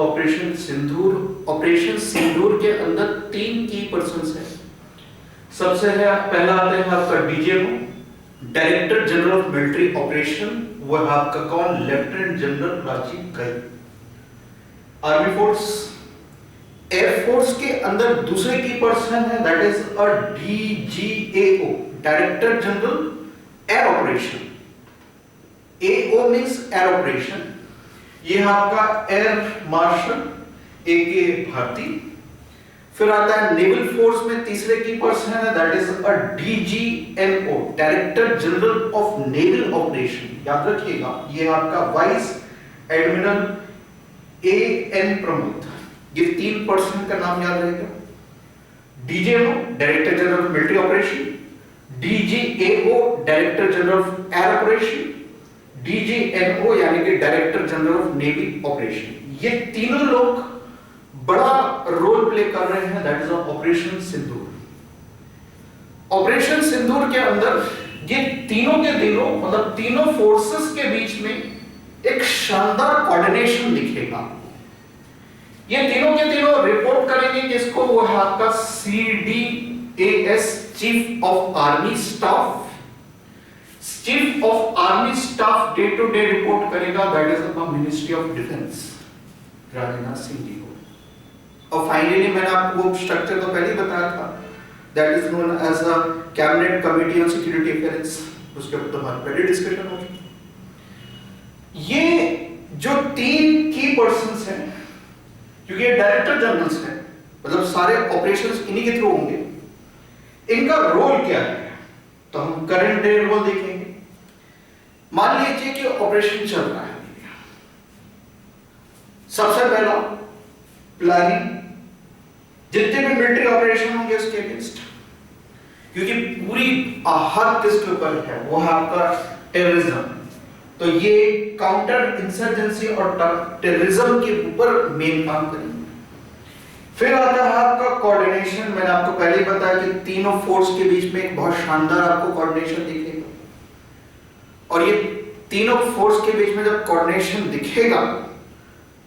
Operation Sindoor के अंदर 3 की पर्सन्स हैं। सबसे है पहला आता है आपका DGMO, director general of military operation. वो है आपका कौन? लेफ्टिनेंट जनरल राजीव गई। आर्मी फोर्स, एयर फोर्स के अंदर दूसरे की पर्सन है, that is a DGAO, director general air operation. AO means air operation. ये है आपका एयर मार्शल ए.के. भारती। फिर आता है नेवल फोर्स में तीसरे की पर्सन है, that is a DGNO, director general of naval operation. याद रखिएगा ये आपका वाइस एडमिरल ए.एन. प्रमुख। ये 3 पर्सन का नाम याद रहेगा। DGMO, director general of military operation, DGAO, director general of air operation, DGNO यानी कि director general of navy operation. ये तीनों लोग बड़ा रोल प्ले कर रहे हैं, that is operation Sindoor. Operation Sindoor के अंदर ये तीनों के तीनों मतलब तीनों फोर्सेस के बीच में एक शानदार कोऑर्डिनेशन दिखेगा। ये तीनों के तीनों रिपोर्ट करेंगे किसको? वो है आपका CDAS, chief of army staff. Chief of army staff day to day report करेगा, that is the ministry of defence, Rajnath Singh ji को। और फाइनली मैंने आपको स्ट्रक्चर तो पहले ही बताया था, that is known as a cabinet committee on security affairs. उसके ऊपर तो हमारा पहले डिस्कशन हो चुका। ये जो 3 की पर्संस हैं, क्योंकि ये डायरेक्टर जनरल्स हैं, मतलब सारे ऑपरेशंस इन्हीं के थ्रू होंगे। इनका रोल क्या है तो हम करंट डे रोल देखेंगे। मान लीजिए कि ऑपरेशन चल रहा है, सबसे पहला प्लानिंग, जितने भी मिलिट्री ऑपरेशन होंगे उसके अगेंस्ट, क्योंकि पूरी आहत किसके ऊपर है? वो है आपका टेररिज्म। तो ये काउंटर इंसर्जेंसी और टेररिज्म के ऊपर मेन काम करेंगे। फिर आता है आपका कोऑर्डिनेशन। मैंने आपको पहले ही बताया कि तीनों फोर्स के बीच में एक बहुत शानदार आपको कोऑर्डिनेशन दिखेगा। और ये तीनों फोर्स के बीच में जब कोऑर्डिनेशन दिखेगा,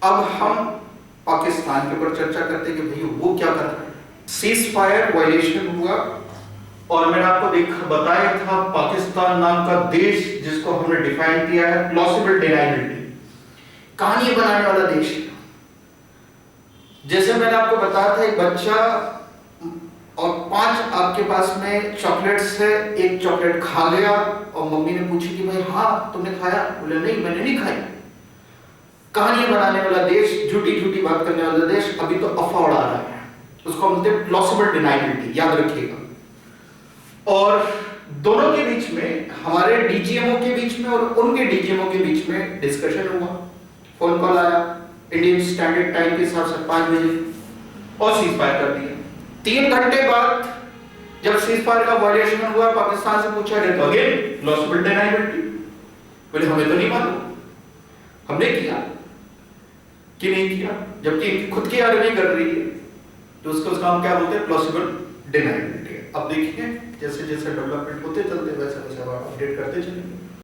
अब हम पाकिस्तान के ऊपर चर्चा करते हैं कि भैया वो क्या कर रहा है। सीज फायर वायलेशन हुआ और मैंने आपको बताया था पाकिस्तान नाम का देश, जिसको हमने डिफाइन किया है प्लॉसिबल डिनाइबिलिटी, कहानी बनाने वाला देश है। जैसे मैंने आपको बताया था, एक बच्चा और 5 आपके पास में चॉकलेट्स है, एक चॉकलेट खा गया और मम्मी ने पूछी कि भाई हाँ तुमने खाया? बोले नहीं मैंने नहीं खाई। कहानी बनाने वाला देश, झूठी झूठी बात करने वाला देश, अभी तो अफवाह उड़ा रहा है, उसको बोलते हैं प्लॉसिबल डिनाइबिलिटी, याद रखिएगा। और दोनों के बीच में, हमारे डीजीएमओ के बीच में और उनके डीजीएमओ के बीच में डिस्कशन हुआ। फोन कॉल आया इंडियन स्टैंडर्ड टाइम के हिसाब से 5 बजे और सीज फायर कर दिया। 3 घंटे बाद जब सीज फायर का वायलेशन हुआ, पाकिस्तान से पूछा गया तो अगेन प्लॉसिबल डिनाइबिलिटी। बोले हमें तो नहीं मालूम, हमने किया कि नहीं किया, जबकि इनकी खुद की आर्मी कर रही है। तो उसको काम क्या बोलते हैं? Plausible deniability. अब देखिए जैसे जैसे डेवलपमेंट होते चलते वैसे वैसे अपडेट करते चलेंगे।